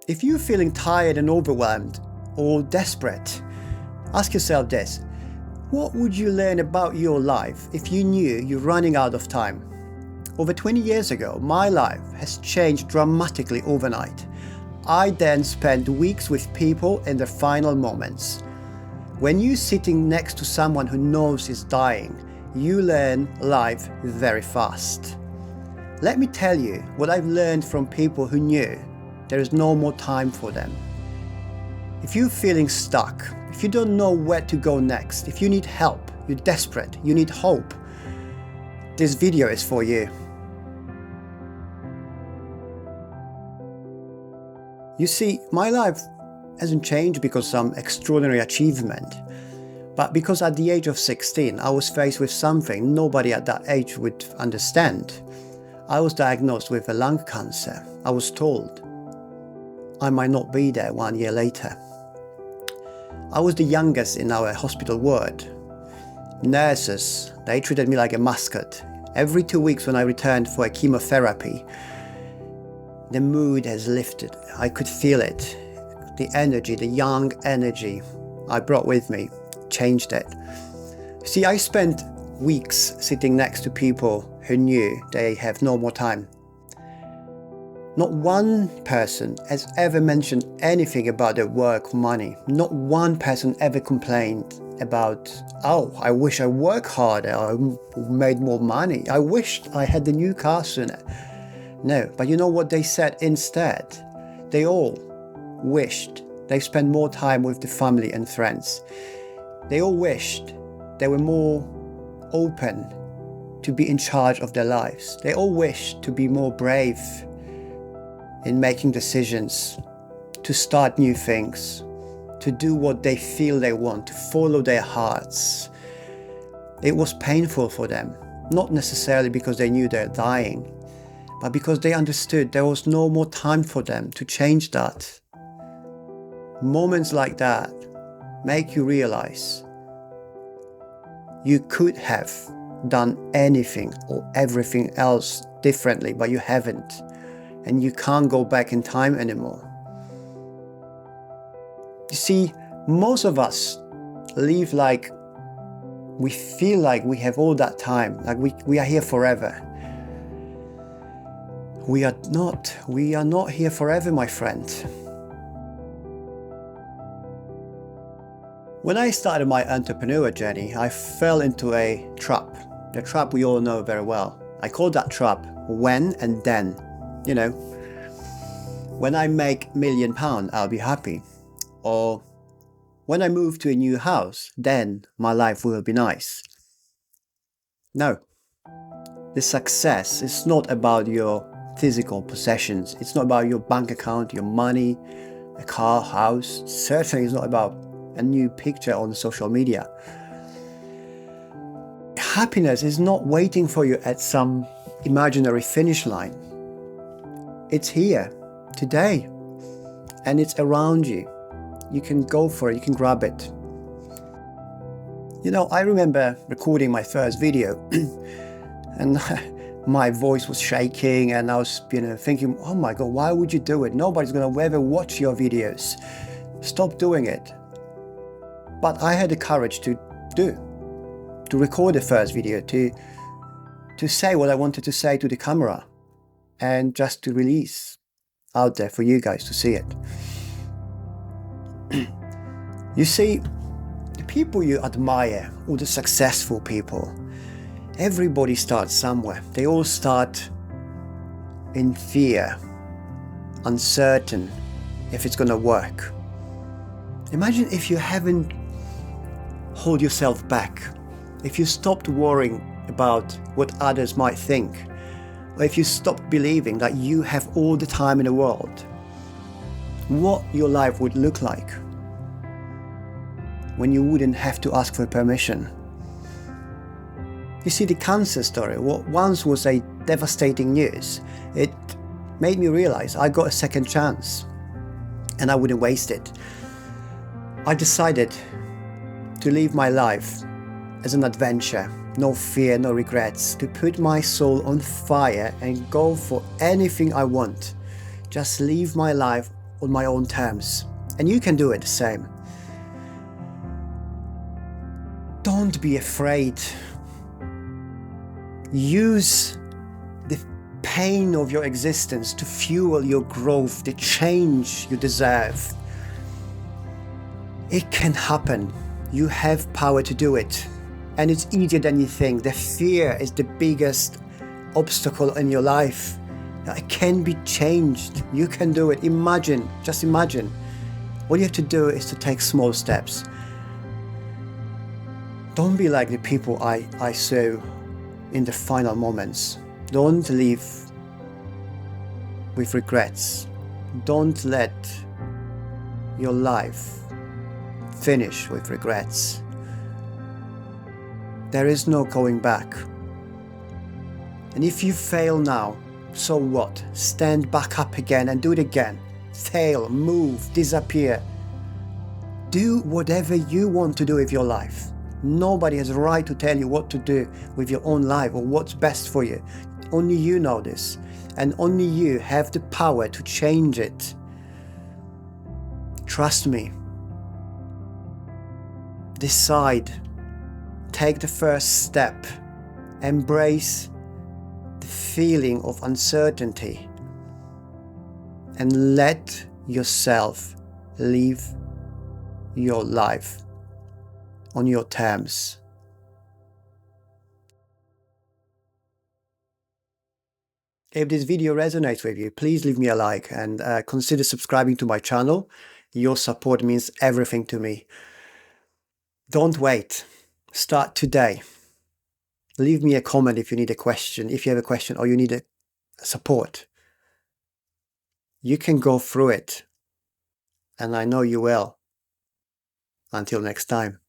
If you're feeling tired and overwhelmed or desperate, ask yourself this: what would you learn about your life if you knew you're running out of time? Over 20 years ago, my life has changed dramatically overnight. I then spent weeks with people in their final moments. When you're sitting next to someone who knows is dying, you learn life very fast. Let me tell you what I've learned from people who knew there is no more time for them. If you're feeling stuck, if you don't know where to go next, if you need help, you're desperate, you need hope, this video is for you. You see, my life hasn't changed because of some extraordinary achievement, but because at the age of 16, I was faced with something nobody at that age would understand. I was diagnosed with a lung cancer. I was told I might not be there 1 year later. I was the youngest in our hospital ward. Nurses, they treated me like a mascot. Every 2 weeks when I returned for a chemotherapy, the mood has lifted. I could feel it. The energy, the young energy I brought with me changed it. See, I spent weeks sitting next to people who knew they have no more time. Not one person has ever mentioned anything about their work, money. Not one person ever complained about, oh, I wish I worked harder, I made more money, I wished I had the new car sooner. No, but you know what they said instead? They all wished they spent more time with the family and friends. They all wished they were more open to be in charge of their lives. They all wished to be more brave in making decisions, to start new things, to do what they feel they want, to follow their hearts. It was painful for them, not necessarily because they knew they're dying, but because they understood there was no more time for them to change that. Moments like that make you realize you could have done anything or everything else differently, but you haven't. And you can't go back in time anymore. You see, most of us live like we feel like we have all that time, like we are here forever. We are not here forever, my friend. When I started my entrepreneur journey, I fell into a trap. The trap we all know very well. I call that trap when and then. You know, when I make £1 million, I'll be happy. Or when I move to a new house, then my life will be nice. No, the success is not about your physical possessions. It's not about your bank account, your money, a car, house. Certainly it's not about a new picture on social media. Happiness is not waiting for you at some imaginary finish line. It's here, today, and it's around you. You can go for it, you can grab it. You know, I remember recording my first video and my voice was shaking and I was, thinking, oh my God, why would you do it? Nobody's going to ever watch your videos. Stop doing it. But I had the courage to record the first video, to say what I wanted to say to the camera. And just to release out there for you guys to see it. You see, the people you admire, all the successful people, everybody starts somewhere. They all start in fear, uncertain if it's gonna work. Imagine if you haven't hold yourself back, if you stopped worrying about what others might think, or if you stop believing that you have all the time in the world, what your life would look like when you wouldn't have to ask for permission. You see, the cancer story, what once was a devastating news, it made me realize I got a second chance and I wouldn't waste it. I decided to live my life as an adventure. No fear, no regrets, to put my soul on fire and go for anything I want. Just live my life on my own terms. And you can do it the same. Don't be afraid. Use the pain of your existence to fuel your growth, the change you deserve. It can happen. You have power to do it. And it's easier than you think. The fear is the biggest obstacle in your life. It can be changed. You can do it. Imagine, just imagine. All you have to do is to take small steps. Don't be like the people I saw in the final moments. Don't live with regrets. Don't let your life finish with regrets. There is no going back. And if you fail now, so what? Stand back up again and do it again. Fail, move, disappear. Do whatever you want to do with your life. Nobody has a right to tell you what to do with your own life or what's best for you. Only you know this. And only you have the power to change it. Trust me. Decide. Take the first step. Embrace the feeling of uncertainty. And let yourself live your life on your terms. If this video resonates with you, please leave me a like and consider subscribing to my channel. Your support means everything to me. Don't wait. Start today. Leave me a comment if you need a question, if you have a question or you need a support. You can go through it. And I know you will. Until next time.